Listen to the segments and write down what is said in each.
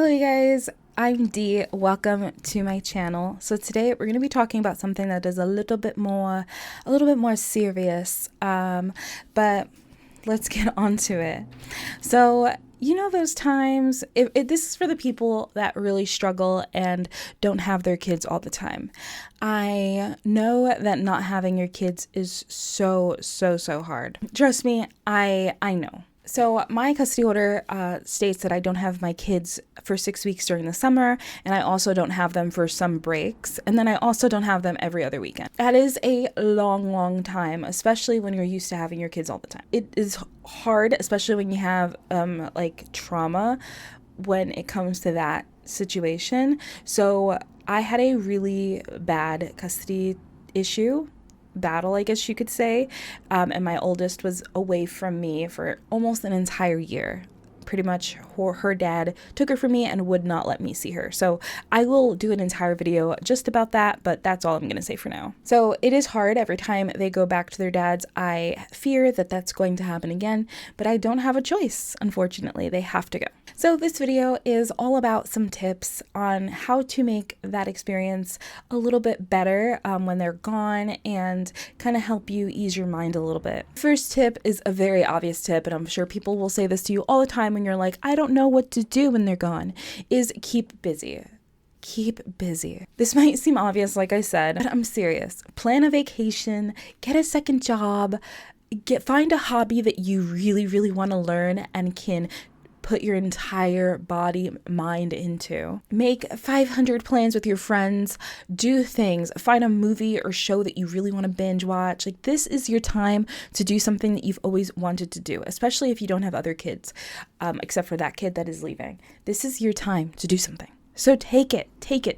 Hello you guys, I'm Dee. Welcome to my channel. So today we're going to be talking about something that is a little bit more serious. But let's get on to it. So you know those times, this is for the people that really struggle and don't have their kids all the time. I know that not having your kids is so hard. Trust me, I know. So my custody order states that I don't have my kids for 6 weeks during the summer, and I also don't have them for some breaks, and then I also don't have them every other weekend. That is a long time, especially when you're used to having your kids all the time. It is hard, especially when you have like trauma when it comes to that situation. So I had a really bad custody battle, I guess you could say. And my oldest was away from me for almost an entire year. Pretty much her dad took her from me and would not let me see her. So I will do an entire video just about that, but that's all I'm going to say for now. So it is hard every time they go back to their dads. I fear that that's going to happen again, but I don't have a choice. Unfortunately, they have to go. So this video is all about some tips on how to make that experience a little bit better when they're gone, and kind of help you ease your mind a little bit. First tip is a very obvious tip, and I'm sure people will say this to you all the time when you're like, I don't know what to do when they're gone, is keep busy. Keep busy. This might seem obvious, like I said, but I'm serious. Plan a vacation, get a second job, find a hobby that you really want to learn and can put your entire mind into. Make 500 plans with your friends, do things, find a movie or show that you really want to binge watch. Like, this is your time to do something that you've always wanted to do, especially if you don't have other kids, except for that kid that is leaving. This is your time to do something. So take it.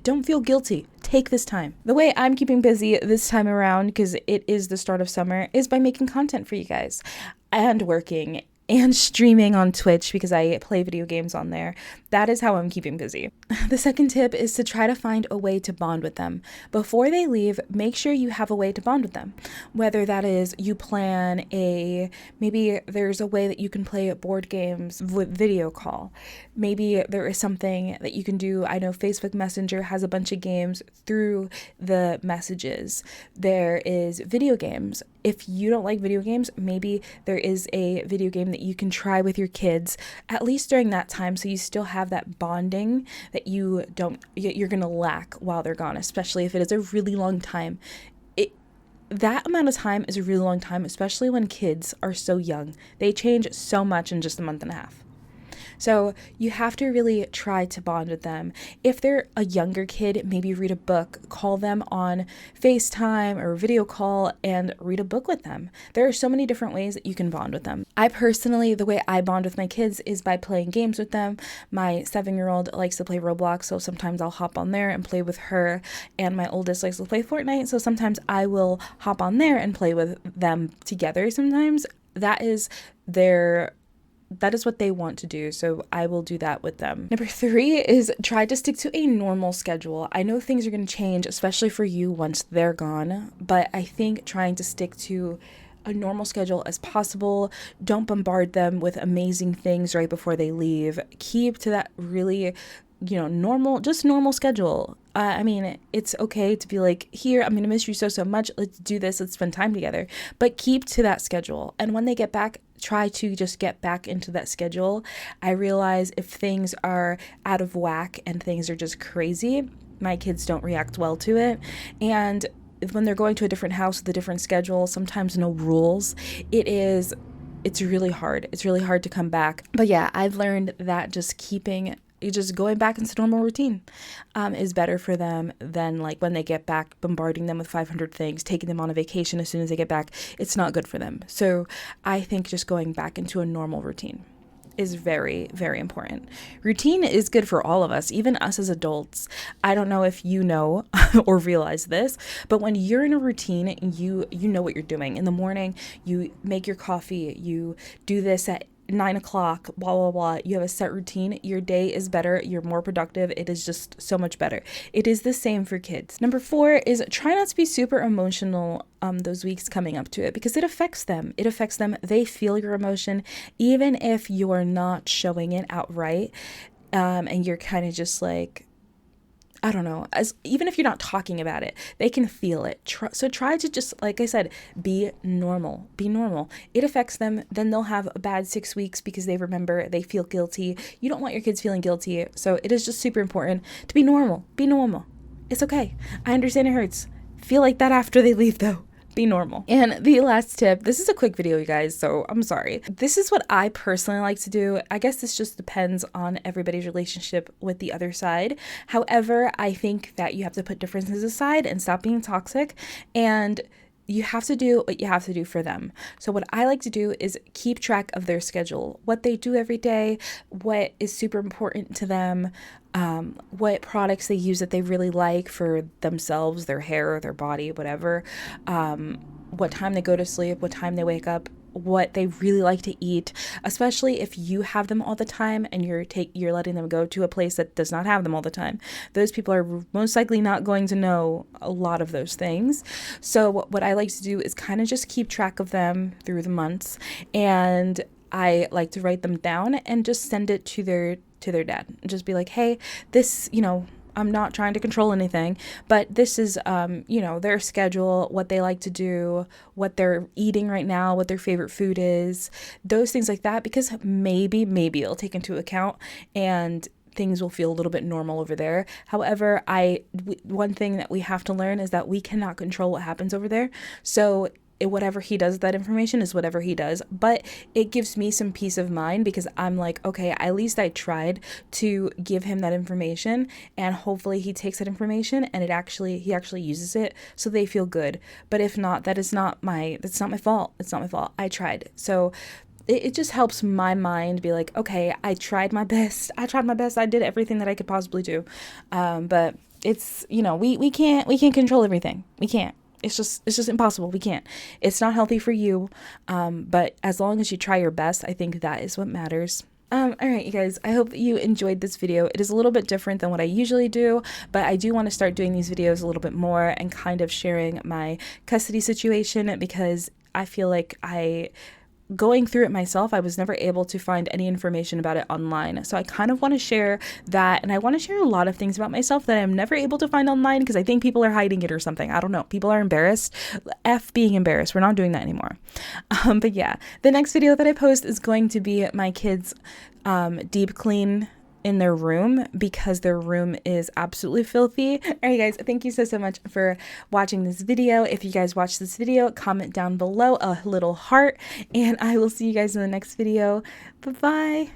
Don't feel guilty. Take this time. The way I'm keeping busy this time around, because it is the start of summer, is by making content for you guys and working and streaming on Twitch, because I play video games on there. That is how I'm keeping busy. The second tip is to try to find a way to bond with them. Before they leave, make sure you have a way to bond with them. Whether that is you plan maybe there's a way that you can play board games with video call. Maybe there is something that you can do. I know Facebook Messenger has a bunch of games through the messages. There is video games. If you don't like video games, maybe there is a video game that you can try with your kids, at least during that time, so you still have that bonding that you're going to lack while they're gone, especially if it is a really long time. That amount of time is a really long time, especially when kids are so young. They change so much in just a month and a half. So you have to really try to bond with them. If they're a younger kid, maybe read a book, call them on FaceTime or video call and read a book with them. There are so many different ways that you can bond with them. I personally, the way I bond with my kids is by playing games with them. My 7-year-old likes to play Roblox, so sometimes I'll hop on there and play with her. And my oldest likes to play Fortnite, so sometimes I will hop on there and play with them together sometimes. That is what they want to do, so I will do that with them. Number 3 is try to stick to a normal schedule. I know things are going to change, especially for you once they're gone, but I think trying to stick to a normal schedule as possible. Don't bombard them with amazing things right before they leave. Keep to that really normal schedule. I mean, it's okay to be like, here, I'm going to miss you so much. Let's do this. Let's spend time together. But keep to that schedule. And when they get back, try to just get back into that schedule. I realize if things are out of whack and things are just crazy, my kids don't react well to it. And when they're going to a different house with a different schedule, sometimes no rules, it's really hard. It's really hard to come back. But yeah, I've learned that just going back into normal routine is better for them than like when they get back, bombarding them with 500 things, taking them on a vacation as soon as they get back. It's not good for them. So I think just going back into a normal routine is very important. Routine is good for all of us, even us as adults. I don't know if you know or realize this, but when you're in a routine, you know what you're doing. In the morning, you make your coffee, you do this at 9 o'clock, blah, blah, blah. You have a set routine. Your day is better. You're more productive. It is just so much better. It is the same for kids. Number 4 is try not to be super emotional those weeks coming up to it, because it affects them. It affects them. They feel your emotion, even if you're not showing it outright. and you're kind of just like, I don't know, as even if you're not talking about it, they can feel it. So try to just, like I said, be normal. Be normal. It affects them. Then they'll have a bad 6 weeks because they remember, they feel guilty. You don't want your kids feeling guilty. So it is just super important to be normal. Be normal. It's okay. I understand it hurts. Feel like that after they leave though. Be normal. And the last tip, this is a quick video, you guys, so I'm sorry. This is what I personally like to do. I guess this just depends on everybody's relationship with the other side. However, I think that you have to put differences aside and stop being toxic, and you have to do what you have to do for them. So what I like to do is keep track of their schedule, what they do every day, what is super important to them, what products they use that they really like for themselves, their hair, their body, whatever, what time they go to sleep, what time they wake up, what they really like to eat, especially if you have them all the time and you're letting them go to a place that does not have them all the time. Those people are most likely not going to know a lot of those things. So what I like to do is kind of just keep track of them through the months, and I like to write them down and just send it to their dad. Just be like, hey, this, I'm not trying to control anything, but this is, their schedule, what they like to do, what they're eating right now, what their favorite food is, those things like that, because maybe it'll take into account and things will feel a little bit normal over there. However, one thing that we have to learn is that we cannot control what happens over there. So whatever he does with that information is whatever he does, but it gives me some peace of mind because I'm like, okay, at least I tried to give him that information, and hopefully he takes that information and he actually uses it so they feel good. But if not, that's not my fault. It's not my fault. I tried. So it just helps my mind be like, okay, I tried my best. I did everything that I could possibly do. But it's, we can't control everything. We can't. It's just impossible. We can't. It's not healthy for you. But as long as you try your best, I think that is what matters. All right, you guys, I hope that you enjoyed this video. It is a little bit different than what I usually do, but I do want to start doing these videos a little bit more and kind of sharing my custody situation, because I feel like going through it myself, I was never able to find any information about it online. So I kind of want to share that, and I want to share a lot of things about myself that I'm never able to find online because I think people are hiding it or something. I don't know. People are embarrassed. F being embarrassed. We're not doing that anymore. But yeah, the next video that I post is going to be my kids' deep clean in their room because their room is absolutely filthy. All right, guys, thank you so much for watching this video. If you guys watch this video, comment down below a little heart, and I will see you guys in the next video. Bye-bye.